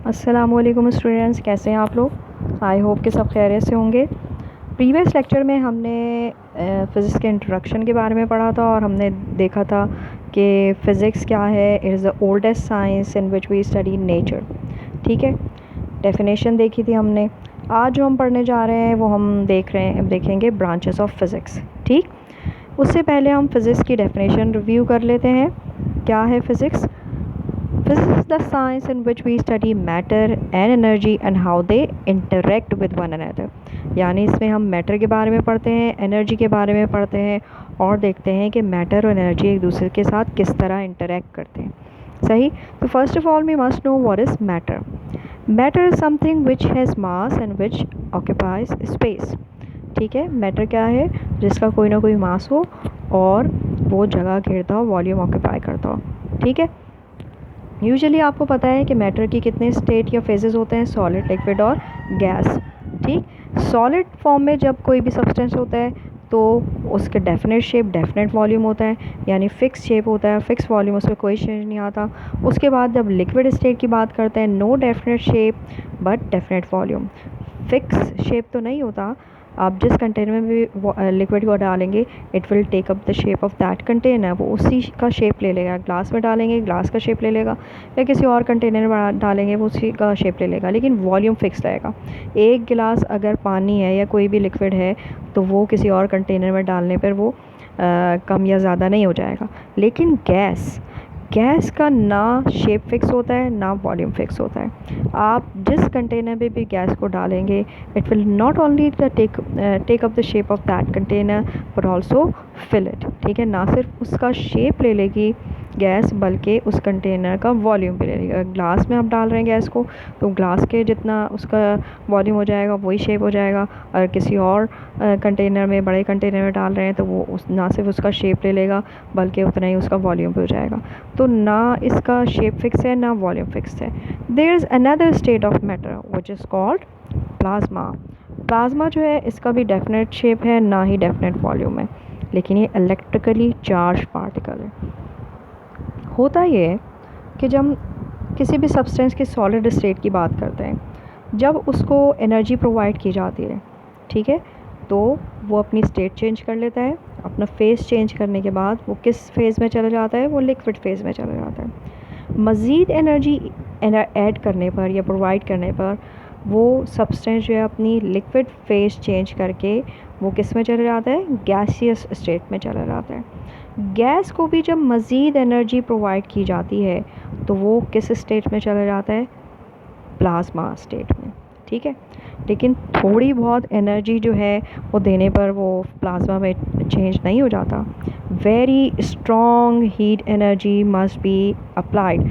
अस्सलामुअलैकुम स्टूडेंट्स, कैसे हैं आप लोग। आई होप कि सब खैरियत से होंगे। प्रीवियस लेक्चर में हमने फ़िज़िक्स के इंट्रोडक्शन के बारे में पढ़ा था और हमने देखा था कि फ़िज़िक्स क्या है। It is the oldest science in which we study nature. ठीक है, डेफिनेशन देखी थी हमने। आज जो हम पढ़ने जा रहे हैं वो हम देखेंगे ब्रांचेस ऑफ फ़िज़िक्स। ठीक, उससे पहले हम फ़िज़िक्स की डेफिनेशन रिव्यू कर लेते हैं। क्या है physics? Physics is the science in which we study matter and energy and how they interact with one another। यानी इसमें हम मैटर के बारे में पढ़ते हैं, एनर्जी के बारे में पढ़ते हैं और देखते हैं कि मैटर और एनर्जी एक दूसरे के साथ किस तरह इंटरेक्ट करते हैं। सही, तो first of all we must know what is matter. Matter is something which has mass and which occupies space. ठीक है, मैटर क्या है? जिसका कोई ना कोई मास हो और वो जगह घेरता हो, वॉल्यूम ऑक्यूपाई करता हो। ठीक है, यूजुअली आपको पता है कि मैटर की कितने स्टेट या फेजेस होते हैं, सॉलिड, लिक्विड और गैस। ठीक, सॉलिड फॉर्म में जब कोई भी सब्सटेंस होता है तो उसके डेफिनेट शेप, डेफिनेट वॉल्यूम होता है, यानी फिक्स शेप होता है, फिक्स वॉल्यूम, उसमें कोई चेंज नहीं आता। उसके बाद जब लिक्विड स्टेट की बात करते हैं, no definite shape but definite volume. Fix shape तो नहीं होता, आप जिस कंटेनर में भी लिक्विड को डालेंगे it will take up the shape of that container. वो उसी का शेप ले लेगा। ग्लास में डालेंगे ग्लास का शेप ले लेगा, या किसी और कंटेनर में डालेंगे वो उसी का शेप ले लेगा, लेकिन वॉल्यूम फिक्स रहेगा। एक गिलास अगर पानी है या कोई भी लिक्विड है तो वो किसी और कंटेनर में डालने पर वो कम या ज़्यादा नहीं हो जाएगा। लेकिन गैस का ना शेप फिक्स होता है ना वॉल्यूम फिक्स होता है। आप जिस कंटेनर में भी गैस को डालेंगे it will not only take up the shape of that container but also fill it. ठीक है, ना सिर्फ उसका शेप ले लेगी गैस बल्कि उस कंटेनर का वॉल्यूम भी ले लेगा। ग्लास में आप डाल रहे हैं गैस को तो ग्लास के जितना उसका वॉल्यूम हो जाएगा वही शेप हो जाएगा। और किसी और कंटेनर में, बड़े कंटेनर में डाल रहे हैं तो वो ना सिर्फ उसका शेप ले लेगा बल्कि उतना ही उसका वॉल्यूम भी हो जाएगा। तो ना इसका शेप फिक्स है ना वॉल्यूम फिक्स है। There is another state of matter which is called plasma. Plasma जो है इसका भी डेफिनेट शेप है ना ही डेफिनेट वॉल्यूम है, लेकिन ये इलेक्ट्रिकली चार्ज पार्टिकल है। होता ये है कि जब हम किसी भी सब्सटेंस की सॉलिड स्टेट की बात करते हैं, जब उसको एनर्जी प्रोवाइड की जाती है, ठीक है, तो वो अपनी स्टेट चेंज कर लेता है। अपना फेज़ चेंज करने के बाद वो किस फेज़ में चला जाता है? वो लिक्विड फेज़ में चला जाता है। मज़ीद एनर्जी ऐड करने पर या प्रोवाइड करने पर वो सब्सटेंस जो है अपनी लिक्विड फेज़ चेंज करके वो किस में चला जाता है? गैसियस स्टेट में चला जाता है। गैस को भी जब मज़ीद एनर्जी प्रोवाइड की जाती है तो वो किस स्टेट में चला जाता है? प्लाज्मा स्टेट में। ठीक है, लेकिन थोड़ी बहुत एनर्जी जो है वो देने पर वो प्लाज्मा में चेंज नहीं हो जाता। Very strong heat energy must be applied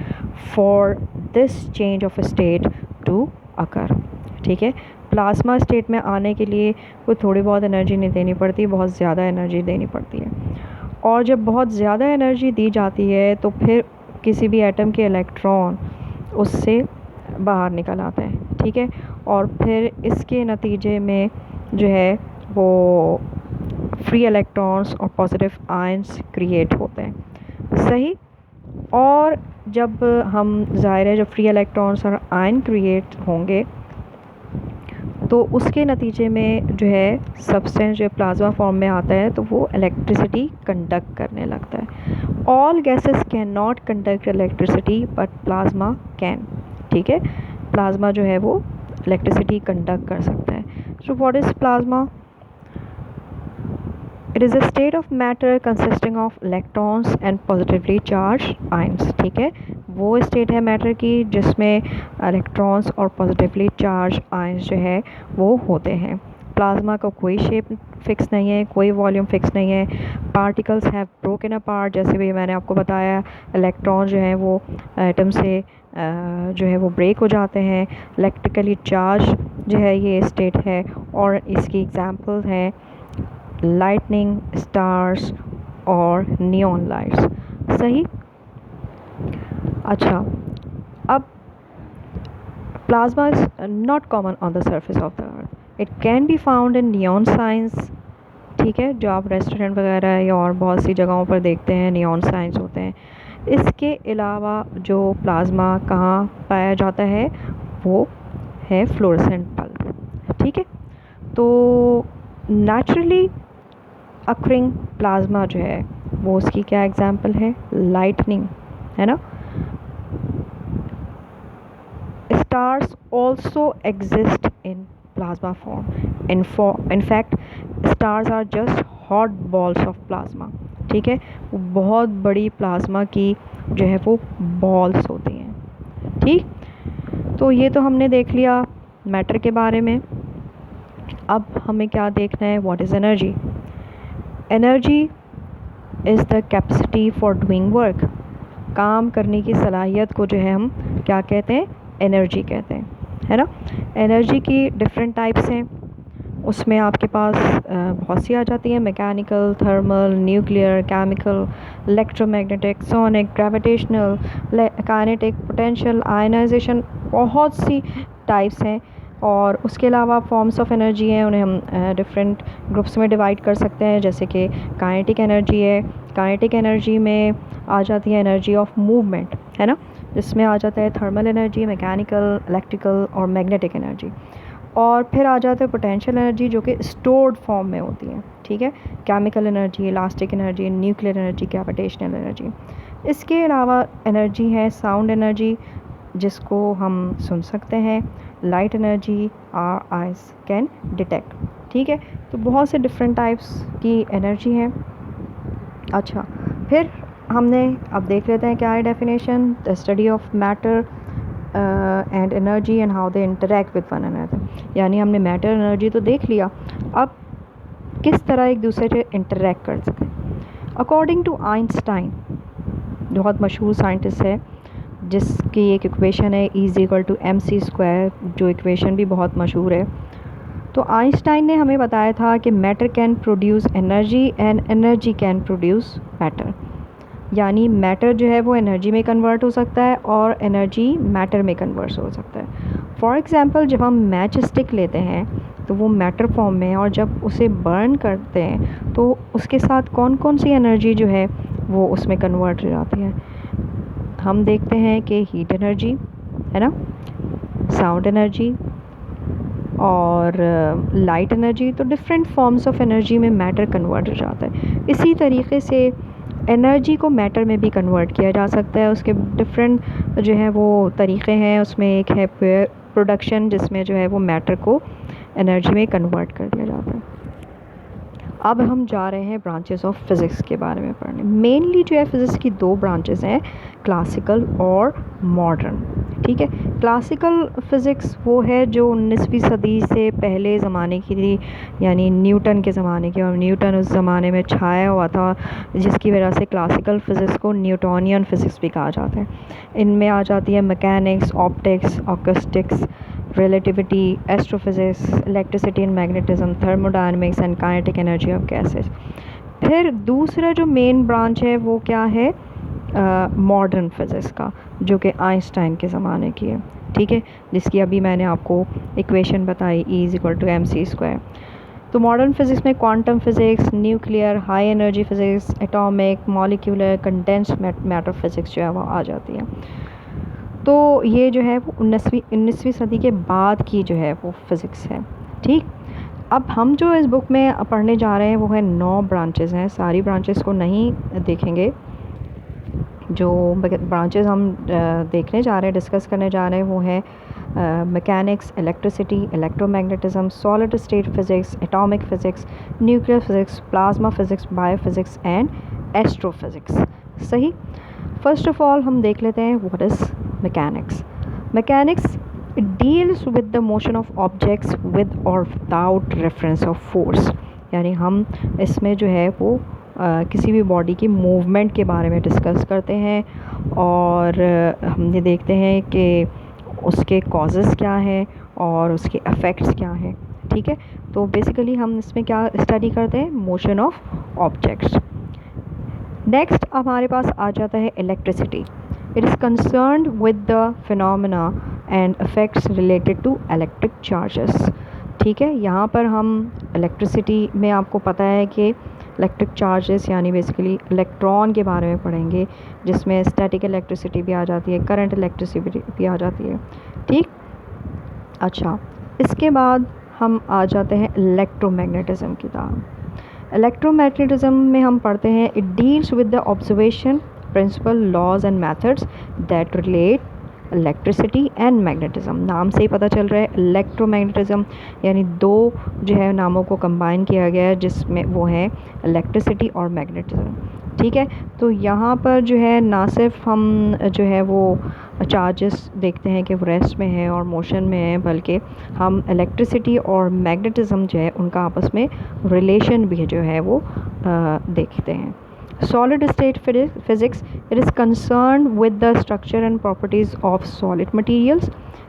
for this change of state to occur. ठीक है, प्लाज्मा स्टेट में आने के लिए कोई थोड़ी बहुत एनर्जी नहीं देनी पड़ती, बहुत ज़्यादा एनर्जी देनी पड़ती है। और जब बहुत ज़्यादा एनर्जी दी जाती है तो फिर किसी भी एटम के इलेक्ट्रॉन उससे बाहर निकल आते हैं। ठीक है, और फिर इसके नतीजे में जो है वो फ्री इलेक्ट्रॉन्स और पॉजिटिव आयंस क्रिएट होते हैं। सही, और जब हम ज़ाहिर है जब फ्री इलेक्ट्रॉन्स और आयन क्रिएट होंगे तो उसके नतीजे में जो है सब्सटेंस जो प्लाज्मा फॉर्म में आता है तो वो इलेक्ट्रिसिटी कंडक्ट करने लगता है। All gases can not conduct electricity but plasma can. ठीक है, प्लाज्मा जो है वो इलेक्ट्रिसिटी कंडक्ट कर सकता है। So what is plasma? It is a state of matter consisting of electrons and positively charge ions. ठीक है, वो स्टेट है मैटर की जिसमें इलेक्ट्रॉन्स और पॉजिटिवली चार्ज आयंस जो है वो होते हैं। प्लाज्मा का कोई शेप फिक्स नहीं है, कोई वॉल्यूम फिक्स नहीं है। पार्टिकल्स हैव ब्रोकन अपार्ट, जैसे भी मैंने आपको बताया इलेक्ट्रॉन जो है वो एटम से जो है वो ब्रेक हो जाते हैं। इलेक्ट्रिकली चार्ज जो है ये स्टेट है और इसकी एग्जांपल है लाइटनिंग, स्टार्स और नियॉन लाइट्स। सही, अच्छा, अब plasma is not common on the surface of the earth. It can be found in neon science. ठीक है, जो आप रेस्टोरेंट वगैरह या और बहुत सी जगहों पर देखते हैं नियॉन साइंस होते हैं। इसके अलावा जो प्लाज्मा कहाँ पाया जाता है वो है फ्लोरेसेंट बल्ब। ठीक है, तो नेचुरली अक्रिंग प्लाज्मा जो है वो उसकी क्या एग्जाम्पल है, लाइटनिंग, है ना। Stars also exist in plasma form. In fact stars are just hot balls of plasma. ठीक है, वो बहुत बड़ी प्लाज्मा की जो है वो बॉल्स होती हैं। ठीक, तो ये तो हमने देख लिया मैटर के बारे में। अब हमें क्या देखना है, what is energy. Energy is the capacity for doing work. काम करने की सलाहियत को जो है हम क्या कहते हैं, एनर्जी कहते हैं, है ना। एनर्जी की डिफरेंट टाइप्स हैं, उसमें आपके पास बहुत सी आ जाती हैं, mechanical, thermal, nuclear, chemical, electromagnetic, sonic, gravitational, kinetic, potential, ionization, बहुत सी टाइप्स हैं। और उसके अलावा फॉर्म्स ऑफ एनर्जी हैं, उन्हें हम डिफरेंट ग्रुप्स में डिवाइड कर सकते हैं, जैसे कि काइनेटिक एनर्जी है। काइनेटिक एनर्जी में आ जाती है एनर्जी ऑफ मूवमेंट, है ना, जिसमें आ जाता है थर्मल एनर्जी, मैकेनिकल, इलेक्ट्रिकल और मैग्नेटिक एनर्जी। और फिर आ जाता है पोटेंशियल एनर्जी जो कि स्टोर्ड फॉर्म में होती है। ठीक है, chemical energy, elastic energy, nuclear energy, gravitational energy. इसके अलावा एनर्जी है साउंड एनर्जी, जिसको हम सुन सकते हैं, light energy, our eyes can detect. ठीक है, तो बहुत से डिफरेंट टाइप्स की एनर्जी हैं। अच्छा, फिर हमने अब देख लेते हैं क्या है definition, the study of matter and energy and how they interact with one another. यानी हमने मैटर एनर्जी तो देख लिया, अब किस तरह एक दूसरे से इंटरेक्ट कर सकें। अकॉर्डिंग टू आइंस्टाइन, बहुत मशहूर साइंटिस्ट है, जिसकी एक इक्वेशन है E=mc², जो इक्वेशन भी बहुत मशहूर है। तो आइंस्टाइन ने हमें बताया था कि matter can produce energy and energy can produce matter. यानी मैटर जो है वो एनर्जी में कन्वर्ट हो सकता है और एनर्जी मैटर में कन्वर्ट हो सकता है। फॉर एग्ज़ाम्पल, जब हम मैच स्टिक लेते हैं तो वो मैटर फॉर्म में है, और जब उसे बर्न करते हैं तो उसके साथ कौन कौन सी एनर्जी जो है वो उसमें कन्वर्ट हो जाती है। हम देखते हैं कि हीट एनर्जी, है ना, साउंड एनर्जी और लाइट एनर्जी, तो डिफरेंट फॉर्म्स ऑफ एनर्जी में मैटर कन्वर्ट हो जाता है। इसी तरीके से एनर्जी को मैटर में भी कन्वर्ट किया जा सकता है। उसके डिफरेंट जो है वो तरीक़े हैं, उसमें एक है प्रोडक्शन, जिसमें जो है वो मैटर को एनर्जी में कन्वर्ट कर दिया जाता है। अब हम जा रहे हैं ब्रांचेस ऑफ फिज़िक्स के बारे में पढ़ने। मेनली जो है फिज़िक्स की दो ब्रांचेस हैं, क्लासिकल और मॉडर्न। ठीक है, क्लासिकल फ़िज़िक्स वो है जो 19वीं सदी से पहले ज़माने की थी, यानी न्यूटन के ज़माने की, और न्यूटन उस ज़माने में छाया हुआ था, जिसकी वजह से क्लासिकल फ़िज़िक्स को न्यूटोनियन फ़िज़िक्स भी कहा जाता है। इनमें आ जाती है mechanics, optics, acoustics, relativity, astrophysics, electricity and magnetism, thermodynamics and kinetic energy of gases. फिर दूसरा जो मेन ब्रांच है वो क्या है, मॉडर्न फिज़िक्स का, जो कि आइंस्टाइन के ज़माने की है। ठीक है, जिसकी अभी मैंने आपको इक्वेशन बताई E=mc²। तो मॉडर्न फिज़िक्स में quantum physics, nuclear, high energy physics, atomic, molecular, condensed matter physics जो है वो आ जाती है। तो ये जो है वो 19वीं सदी के बाद की जो है वो फ़िज़िक्स है। ठीक, अब हम जो इस बुक में पढ़ने जा रहे हैं वो है 9 ब्रांचेस हैं। सारी ब्रांचेस को नहीं देखेंगे, जो ब्रांचेस हम देखने जा रहे हैं, डिस्कस करने जा रहे हैं, वो है mechanics, electricity, electromagnetism, solid state physics, atomic physics, nuclear physics, plasma physics, biophysics and astrophysics. सही, फर्स्ट ऑफ ऑल हम देख लेते हैं what is mechanics. Mechanics deals with the motion of objects with और विदाउट रेफरेंस ऑफ फोर्स। यानी हम इसमें जो है वो किसी भी बॉडी की मूवमेंट के बारे में डिस्कस करते हैं, और हम ये देखते हैं कि उसके कॉजेज़ क्या हैं और उसके इफ़ेक्ट्स क्या हैं। ठीक है, तो बेसिकली हम इसमें क्या स्टडी करते हैं, मोशन ऑफ ऑब्जेक्ट्स। नेक्स्ट हमारे पास आ जाता है electricity. It is concerned with the phenomena and effects related to electric charges. ठीक है, यहाँ पर हम इलेक्ट्रिसिटी में आपको पता है कि इलेक्ट्रिक चार्जेस यानी बेसिकली इलेक्ट्रॉन के बारे में पढ़ेंगे, जिसमें स्टैटिक इलेक्ट्रिसिटी भी आ जाती है, करंट इलेक्ट्रिसिटी भी आ जाती है। ठीक, अच्छा, इसके बाद हम आ जाते हैं इलेक्ट्रोमैग्नेटिज़्म की तरफ। इलेक्ट्रोमैग्नेटिज़्म में हम पढ़ते हैं it deals with the observation principle laws and methods that relate electricity and magnetism. नाम से ही पता चल रहा है इलेक्ट्रोमैग्नेटिज़्म यानी दो जो है नामों को कंबाइन किया गया है जिसमें वो है इलेक्ट्रिसिटी और मैग्नेटिज़्म। ठीक है, तो यहाँ पर जो है ना सिर्फ हम जो है वो चार्जेस देखते हैं कि वो रेस्ट में है और मोशन में है, बल्कि हम इलेक्ट्रिसिटी और मैग्नेटिज़्म जो है उनका आपस में रिलेशन भी जो है वो देखते हैं। Solid state physics, it is concerned with the structure and properties of solid materials,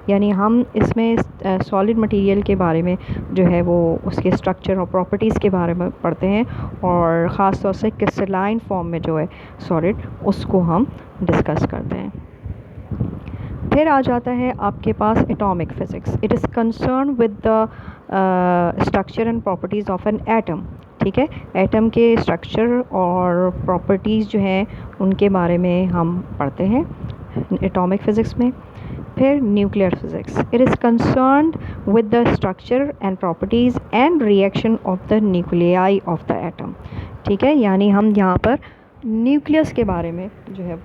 यानी हम इसमें सॉलिड मटेरियल के बारे में जो है वो उसके स्ट्रक्चर और प्रॉपर्टीज़ के बारे में पढ़ते हैं और ख़ास तौर से क्रिस्टलाइन फॉर्म में जो है सॉलिड उसको हम डिस्कस करते हैं। फिर आ जाता है आपके पास atomic physics. It is concern with the structure and properties of an atom. ठीक है, एटम के स्ट्रक्चर और प्रॉपर्टीज़ जो हैं उनके बारे में हम पढ़ते हैं एटॉमिक फ़िज़िक्स में। फिर nuclear physics, it is concerned with the structure and properties and reaction of the nuclei of the atom. ठीक है, यानी हम यहाँ पर न्यूक्लियस के बारे में जो है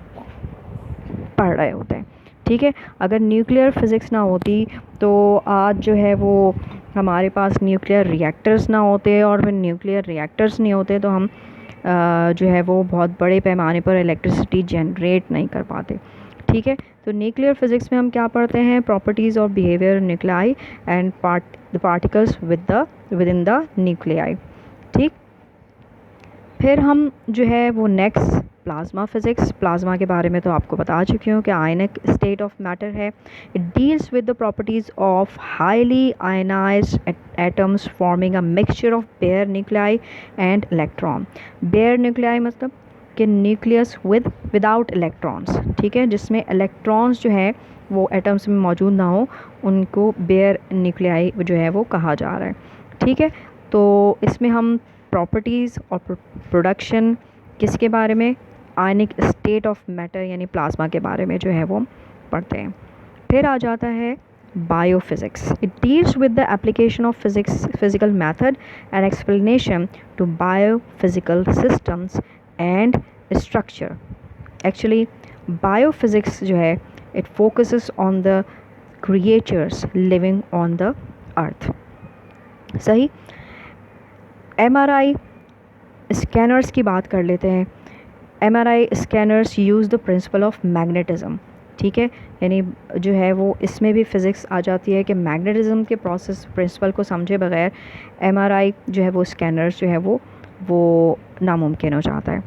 पढ़ रहे होते हैं। ठीक है, अगर न्यूक्लियर फ़िज़िक्स ना होती तो आज जो है वो हमारे पास न्यूक्लियर रिएक्टर्स ना होते और फिर न्यूक्लियर रिएक्टर्स नहीं होते तो हम जो है वो बहुत बड़े पैमाने पर इलेक्ट्रिसिटी जनरेट नहीं कर पाते। ठीक है, तो न्यूक्लियर फ़िज़िक्स में हम क्या पढ़ते हैं? Properties of behaviour nuclei and particles with in the nuclei. ठीक, फिर हम जो है वो नेक्स्ट प्लाज्मा फ़िज़िक्स। प्लाज्मा के बारे में तो आपको बता चुकी हूँ कि आयनिक स्टेट ऑफ मैटर है। It deals with the properties of highly ionized atoms forming a mixture of bare nuclei and electron. Bare nuclei मतलब कि न्यूक्लियस विदाउट इलेक्ट्रॉन्स। ठीक है, जिसमें इलेक्ट्रॉन्स जो है वो एटम्स में मौजूद ना हो उनको बेयर न्यूक्लियाई जो है वो कहा जा रहा है। ठीक है, तो इसमें हम प्रॉपर्टीज़ और प्रोडक्शन किसके बारे में? आयनिक स्टेट ऑफ मैटर यानी प्लाज्मा के बारे में जो है वो पढ़ते हैं। फिर आ जाता है biophysics. It deals with the application of physical method and explanation to biophysical systems and structure. Actually biophysics जो है it focuses on the creatures living on the earth. सही। MRI स्कैनर्स की बात कर लेते हैं। MRI scanners use the principle of magnetism. ठीक है, यानी जो है वो इसमें भी फ़िज़िक्स आ जाती है कि मैग्नेटिज़्म के प्रोसेस प्रिंसिपल को समझे बगैर MRI जो है वो स्कैनर्स जो है वो नामुमकिन हो जाता है।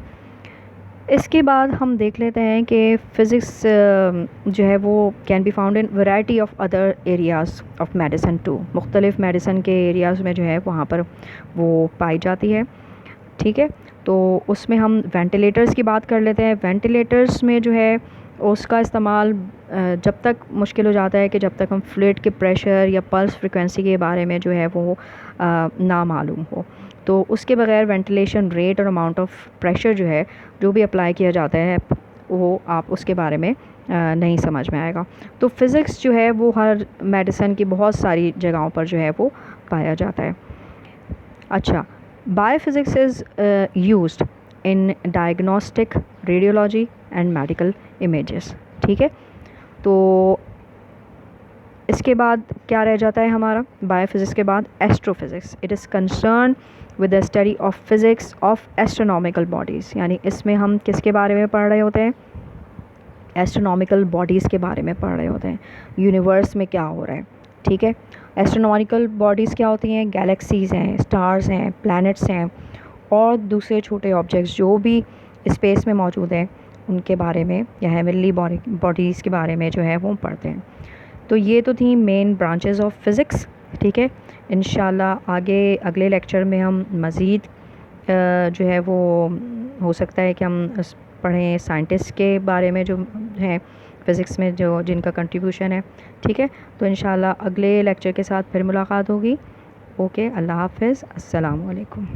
इसके बाद हम देख लेते हैं कि फ़िज़िक्स जो है वो can be found in variety of other areas of medicine too. मुख्तलिफ़ मेडिसिन के एरियाज़ में जो है वहाँ पर वो पाई जाती है। ठीक है, तो उसमें हम वेंटिलेटर्स की बात कर लेते हैं। वेंटिलेटर्स में जो है उसका इस्तेमाल जब तक मुश्किल हो जाता है कि जब तक हम फ्लूइड के प्रेशर या पल्स फ्रिक्वेंसी के बारे में जो है वो ना मालूम हो, तो उसके बगैर वेंटिलेशन रेट और अमाउंट ऑफ प्रेशर जो है जो भी अप्लाई किया जाता है वो आप उसके बारे में नहीं समझ में आएगा। तो फ़िज़िक्स जो है वो हर मेडिसिन की बहुत सारी जगहों पर जो है वो पाया जाता है। अच्छा, biophysics is used in diagnostic radiology and medical images. ठीक है, तो इसके बाद क्या रह जाता है हमारा? बायोफिज़िक्स के बाद astrophysics. It is concern with the study of physics of astronomical bodies, यानी इसमें हम किसके बारे में पढ़ रहे होते हैं? एस्ट्रोनॉमिकल बॉडीज़ के बारे में पढ़ रहे होते हैं, यूनिवर्स में क्या हो रहा है। ठीक है, एस्ट्रोनॉमिकल बॉडीज़ क्या होती हैं? गैलेक्सीज़ हैं, स्टार्स हैं, प्लैनेट्स हैं और दूसरे छोटे ऑब्जेक्ट्स जो भी स्पेस में मौजूद हैं उनके बारे में या हेवनली बॉडीज़ के बारे में जो है वो पढ़ते हैं। तो ये तो थी मेन ब्रांचेस ऑफ फ़िज़िक्स। ठीक है, इंशाल्लाह आगे अगले लेक्चर में हम मज़ीद जो है वो हो सकता है कि हम पढ़ें साइंटिस्ट के बारे में जो हैं फ़िज़िक्स में जो जिनका कंट्रीब्यूशन है। ठीक है, तो इंशाल्लाह अगले लेक्चर के साथ फिर मुलाकात होगी। ओके, अल्लाह हाफ़िज़, अस्सलामु अलैकुम।